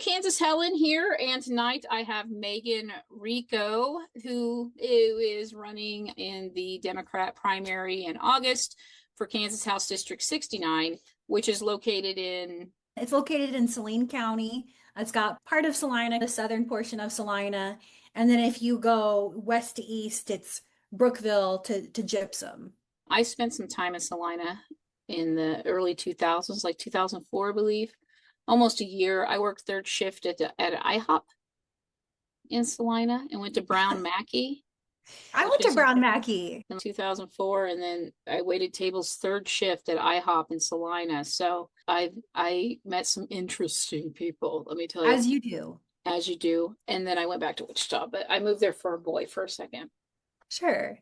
Kansas Helen here, and tonight I have Meagan Rico, who is running in the Democrat primary in August for Kansas House District 69, which is located in. It's located in Saline County. It's got part of Salina, the southern portion of Salina. And then if you go west to east, it's Brookville to Gypsum. I spent some time in Salina in the early 2000s, like 2004, I believe. Almost a year. I worked third shift at IHOP in Salina and went to Brown Mackey, I which went to is Brown Mackey. in 2004, and then I waited tables third shift at IHOP in Salina. So I met some interesting people, let me tell you, As you do. as you do. And then I went back to Wichita, but I moved there for a boy for a second. Sure.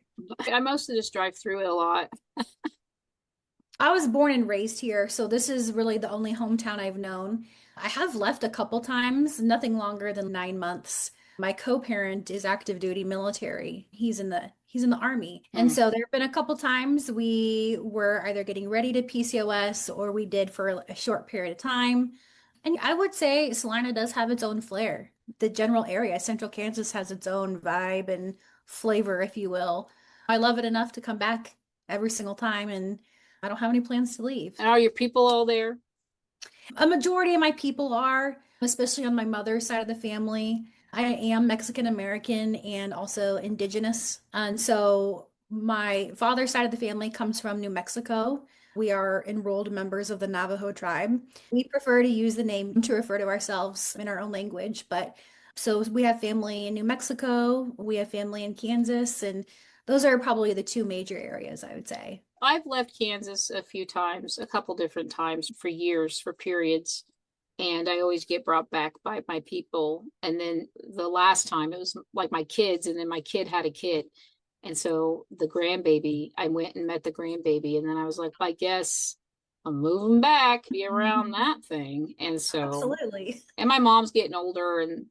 I mostly just drive through it a lot. I was born and raised here, so this is really the only hometown I've known. I have left a couple times, nothing longer than 9 months. My co-parent is active duty military. He's in the army. And Mm. so there have been a couple times we were either getting ready to PCOS or we did for a short period of time. And I would say Salina does have its own flair. The general area, Central Kansas, has its own vibe and flavor, if you will. I love it enough to come back every single time, and I don't have any plans to leave. And are your people all there? A majority of my people are, especially on my mother's side of the family. I am Mexican American and also indigenous. And so my father's side of the family comes from New Mexico. We are enrolled members of the Navajo tribe. We prefer to use the name to refer to ourselves in our own language, but so we have family in New Mexico, we have family in Kansas, and those are probably the two major areas, I would say. I've left Kansas a few times, a couple different times for years, for periods. And I always get brought back by my people. And then the last time it was like my kids, and then my kid had a kid. And so the grandbaby, I went and met the grandbaby. And then I was like, I guess I'm moving back, be around Mhm. that thing. And so, Absolutely. and my mom's getting older, and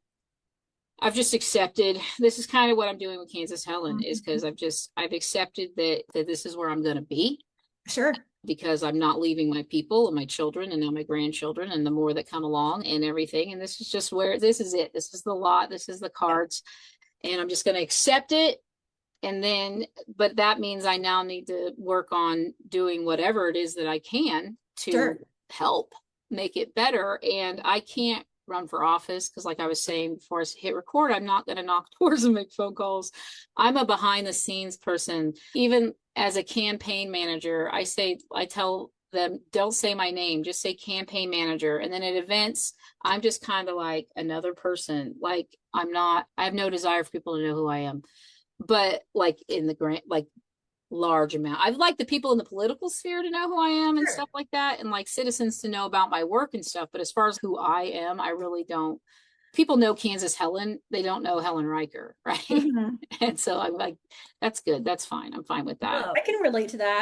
I've just accepted this is kind of what I'm doing with Kansas Helen, is because Mhm. I've accepted that this is where I'm going to be, Sure. because I'm not leaving my people and my children and now my grandchildren and the more that come along and everything. And this is just where this is it. This is the lot. This is the Yeah. cards. And I'm just going to accept it. And then, but that means I now need to work on doing whatever it is that I can to Sure. help make it better. And I can't run for office because, like I was saying before I hit record, I'm not going to knock doors and make phone calls. I'm a behind the scenes person. Even as a campaign manager, I tell them, don't say my name, just say campaign manager. And then at events, I'm just kind of like another person. Like I have no desire for people to know who I am, but like in the grant, like large amount. I'd like the people in the political sphere to know who I am and Sure. stuff like that, and like citizens to know about my work and stuff. But as far as who I am, I really don't. People know Kansas Helen, they don't know Helen Riker, right? Mhm. And so I'm like, that's good. That's fine. I'm fine with that. No, I can relate to that.